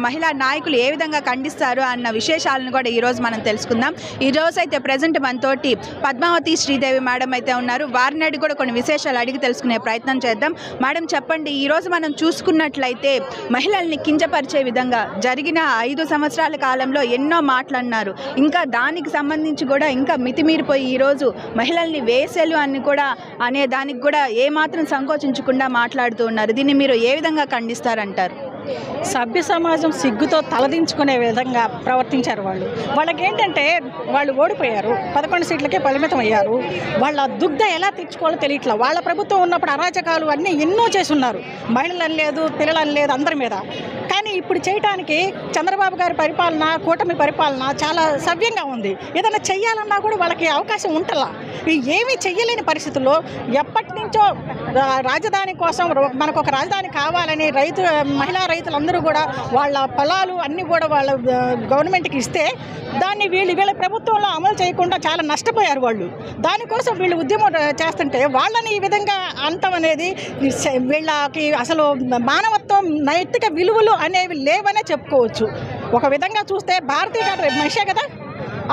మహిళా నాయకులు ఏ విధంగా ఖండిస్తారు అన్న విశేషాలను కూడా ఈరోజు మనం తెలుసుకుందాం. ఈరోజు అయితే ప్రజెంట్ మనతోటి పద్మావతి శ్రీదేవి మేడం అయితే ఉన్నారు. వారిని అడిగి కూడా కొన్ని విశేషాలు అడిగి తెలుసుకునే ప్రయత్నం చేద్దాం. మేడం చెప్పండి, ఈరోజు మనం చూసుకున్నట్లయితే మహిళల్ని కించపరిచే విధంగా జరిగిన 5 సంవత్సరాల కాలంలో ఎన్నో మాటలన్నారు. ఇంకా దానికి సంబంధించి కూడా ఇంకా మితిమీరిపోయి ఈరోజు మహిళల్ని వేసేలు అని కూడా అనే దానికి కూడా ఏమాత్రం సంకోచించకుండా మాట్లాడుతూ ఉన్నారు. దీన్ని మీరు ఏ విధంగా ఖండిస్తారంటారు? సభ్య సమాజం సిగ్గుతో తలదించుకునే విధంగా ప్రవర్తించారు. వాళ్ళకి ఏంటంటే వాళ్ళు ఓడిపోయారు, 11 సీట్లకే పరిమితం అయ్యారు. వాళ్ళ దుగ్ధ ఎలా తెచ్చుకోవాలో తెలియట్లా. వాళ్ళ ప్రభుత్వం ఉన్నప్పుడు అరాచకాలు అన్నీ ఎన్నో చేసున్నారు, మహిళలని లేదు పిల్లలని లేదు అందరి మీద. కానీ ఇప్పుడు చేయడానికి చంద్రబాబు గారి పరిపాలన, కూటమి పరిపాలన చాలా సవ్యంగా ఉంది. ఏదైనా చెయ్యాలన్నా కూడా వాళ్ళకి అవకాశం ఉంటలా. ఏమీ చెయ్యలేని పరిస్థితుల్లో ఎప్పటి నుంచో రాజధాని కోసం మనకు ఒక రాజధాని కావాలని మహిళా రైతులందరూ కూడా వాళ్ళ పొలాలు అన్నీ కూడా వాళ్ళ గవర్నమెంట్కి ఇస్తే దాన్ని వీళ్ళ ప్రభుత్వంలో అమలు చేయకుండా చాలా నష్టపోయారు వాళ్ళు. దానికోసం వీళ్ళు ఉద్యమం చేస్తుంటే వాళ్ళని ఈ విధంగా అంతం అనేది వీళ్ళకి అసలు మానవత్వం, నైతిక విలువలు అనేవి లేవనే చెప్పుకోవచ్చు. ఒక విధంగా చూస్తే భారతీ గారు మనిషే కదా,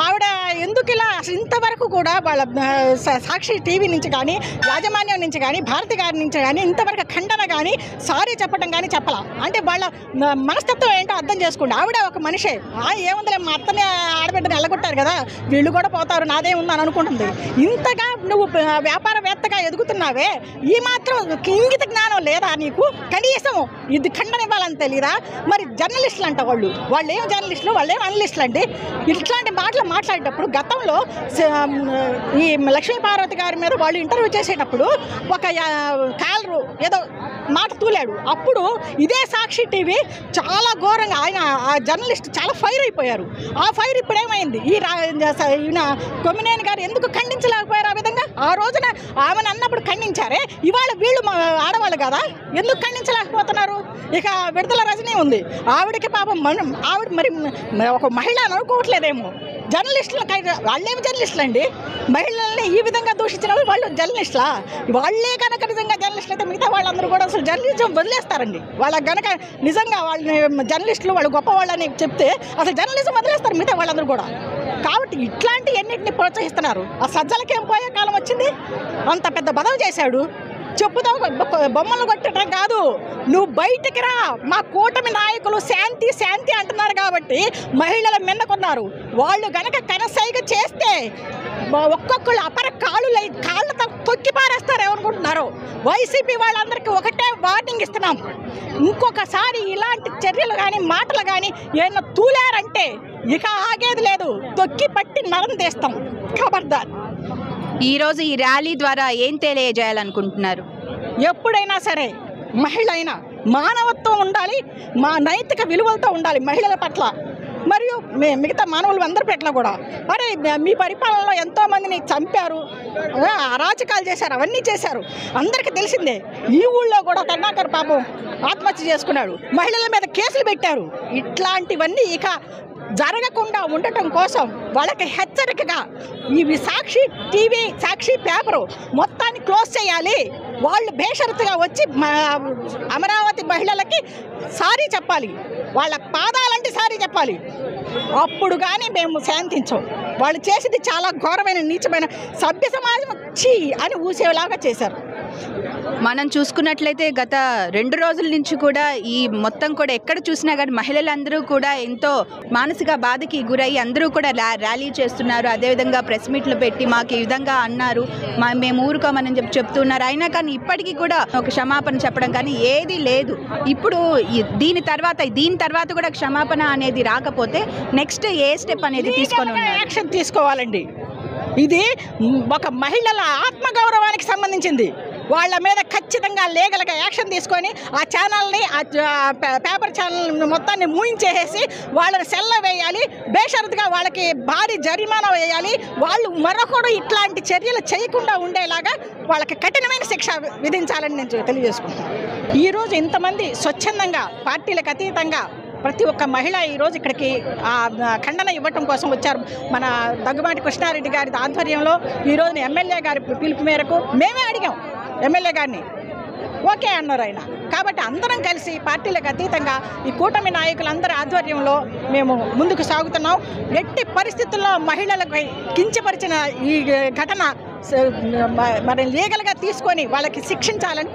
ఆవిడ ఎందుకు ఇలా అసలు ఇంతవరకు కూడా వాళ్ళ సాక్షి టీవీ నుంచి కానీ, యాజమాన్యం నుంచి కానీ, భారతి గారి నుంచి కానీ ఇంతవరకు ఖండన కానీ, సారీ చెప్పడం కానీ చెప్పాల. అంటే వాళ్ళ మనస్తత్వం ఏంటో అర్థం చేసుకోండి. ఆవిడ ఒక మనిషే, ఏముందిలే మా అత్తని ఆడబిడ్డని వెళ్ళగొట్టారు కదా, వీళ్ళు కూడా పోతారు, నాదే ఉందని అనుకుంటుంది. ఇంతగా నువ్వు వ్యాపారవేత్తగా ఎదుగుతున్నావే, ఈ మాత్రం ఇంగిత జ్ఞానం లేదా నీకు? కనీసం ఇది ఖండన ఇవ్వాలని తెలియదా? మరి జర్నలిస్టులు అంట వాళ్ళు ఏం జర్నలిస్టులు, వాళ్ళు ఏం అనలిస్టులు అండి. ఇట్లాంటి మాటలు మాట్లాడేటప్పుడు గతంలో ఈ లక్ష్మీ పార్వతి గారి మీద వాళ్ళు ఇంటర్వ్యూ చేసేటప్పుడు ఒక కాలరు ఏదో మాట తూలాడు. అప్పుడు ఇదే సాక్షి టీవీ చాలా ఘోరంగా ఆ జర్నలిస్ట్ చాలా ఫైర్ అయిపోయారు. ఆ ఫైర్ ఇప్పుడు ఏమైంది? ఈయన కొమ్మినేని గారు ఎందుకు ఖండించలేకపోయారు ఆ విధంగా? ఆ రోజున ఆమెను అన్నప్పుడు ఖండించారే, ఇవాళ వీళ్ళు ఆడవాళ్ళు కదా, ఎందుకు ఖండించలేకపోతున్నారు? ఇక విడుదల రజనీ ఉంది, ఆవిడకి పాపం ఆవిడ మరి ఒక మహిళ అనుకోవట్లేదేమో. జర్నలిస్టులు వాళ్ళేమి జర్నలిస్టులు అండి? మహిళల్ని ఈ విధంగా దూషించిన వాళ్ళు జర్నలిస్టులా? వాళ్ళే కనుక నిజంగా జర్నలిస్టులు అయితే మిగతా వాళ్ళందరూ కూడా అసలు జర్నలిజం వదిలేస్తారండి. వాళ్ళకి కనుక నిజంగా వాళ్ళని జర్నలిస్టులు వాళ్ళు గొప్ప వాళ్ళని చెప్తే అసలు జర్నలిజం వదిలేస్తారు మిగతా వాళ్ళందరూ కూడా. కాబట్టి ఇట్లాంటి ఎన్నింటిని ప్రోత్సహిస్తున్నారు. ఆ సజ్జలకేం పోయే కాలం వచ్చింది? అంత పెద్ద బదవ చేశాడు, చెప్పుతో బొమ్మలు కొట్టడం కాదు, నువ్వు బయటికి రా. మా కూటమి నాయకులు శాంతి శాంతి అంటున్నారు కాబట్టి మహిళల మిన్నకున్నారు. వాళ్ళు గనక కనసైగ చేస్తే ఒక్కొక్కళ్ళు అపర కాళ్ళతో తొక్కి పారేస్తారు ఏమనుకుంటున్నారు. వైసీపీ వాళ్ళందరికీ ఒకటే వార్నింగ్ ఇస్తున్నాం, ఇంకొకసారి ఇలాంటి చర్యలు కానీ మాటలు కానీ ఏమన్నా తూలారంటే ఇక ఆగేది లేదు, తొక్కి పట్టి నరం తీస్తాం. ఖబర్దార్. ఈరోజు ఈ ర్యాలీ ద్వారా ఏం తెలియజేయాలనుకుంటున్నారు? ఎప్పుడైనా సరే మహిళ అయినా మానవత్వం ఉండాలి, మా నైతిక విలువలతో ఉండాలి మహిళల పట్ల, మరియు మిగతా మానవులు అందరి పట్ల కూడా. అరే మీ పరిపాలనలో ఎంతోమందిని చంపారు, అరాచకాలు చేశారు, అవన్నీ చేశారు, అందరికీ తెలిసిందే. ఈ ఊళ్ళో కూడా కరుణాకర్ పాపం ఆత్మహత్య చేసుకున్నాడు, మహిళల మీద కేసులు పెట్టారు. ఇట్లాంటివన్నీ ఇక జరగకుండా ఉండటం కోసం వాళ్ళకి హెచ్చరికగా ఇవి సాక్షి టీవీ, సాక్షి పేపరు మొత్తాన్ని క్లోజ్ చేయాలి. వాళ్ళు బేషరతుగా వచ్చి అమరావతి మహిళలకి సారీ చెప్పాలి, వాళ్ళ పాదాలంటే సారీ చెప్పాలి. అప్పుడు కానీ మేము శాంతించాం. వాళ్ళు చేసేది చాలా ఘోరమైన నీచమైన, సభ్య సమాజం చీ అని ఊసేలాగా చేశారు. మనం చూసుకున్నట్లయితే గత 2 రోజుల నుంచి కూడా ఈ మొత్తం కూడా ఎక్కడ చూసినా కానీ మహిళలందరూ కూడా ఎంతో మానసిక బాధకి గురయ్యి అందరూ కూడా ర్యాలీ చేస్తున్నారు. అదేవిధంగా ప్రెస్ మీట్లు పెట్టి మాకు ఈ విధంగా అన్నారు, మేము ఊరుకోమని చెప్తున్నారు. అయినా కానీ ఇప్పటికీ కూడా ఒక క్షమాపణ చెప్పడం కానీ ఏది లేదు. ఇప్పుడు దీని తర్వాత కూడా క్షమాపణ అనేది రాకపోతే నెక్స్ట్ ఏ స్టెప్ అనేది యాక్షన్ తీసుకోవాలండి. ఇది ఒక మహిళల ఆత్మగౌరవానికి సంబంధించింది. వాళ్ళ మీద ఖచ్చితంగా లీగల్గా యాక్షన్ తీసుకొని ఆ ఛానల్ని, ఆ పేపర్ ఛానల్ మొత్తాన్ని మూయించేసి వాళ్ళని సెల్ల వేయాలి, బేషరతుగా వాళ్ళకి భారీ జరిమానా వేయాలి. వాళ్ళు మరొకడు ఇట్లాంటి చర్యలు చేయకుండా ఉండేలాగా వాళ్ళకి కఠినమైన శిక్ష విధించాలని నేను తెలియజేసుకుంటాను. ఈరోజు ఇంతమంది స్వచ్ఛందంగా పార్టీలకు అతీతంగా ప్రతి ఒక్క మహిళ ఈరోజు ఇక్కడికి ఖండన ఇవ్వటం కోసం వచ్చారు. మన దగ్గుబాటి కృష్ణారెడ్డి గారి ఆధ్వర్యంలో ఈరోజు ఎమ్మెల్యే గారి పిలుపు మేరకు మేమే అడిగాం ఎమ్మెల్యే గారిని, ఓకే అన్నారు ఆయన. కాబట్టి అందరం కలిసి పార్టీలకు అతీతంగా ఈ కూటమి నాయకులందరి ఆధ్వర్యంలో మేము ముందుకు సాగుతున్నాం. ఎట్టి పరిస్థితుల్లో మహిళలకు కించపరిచిన ఈ ఘటన మరి లీగల్గా తీసుకొని వాళ్ళకి శిక్షించాలని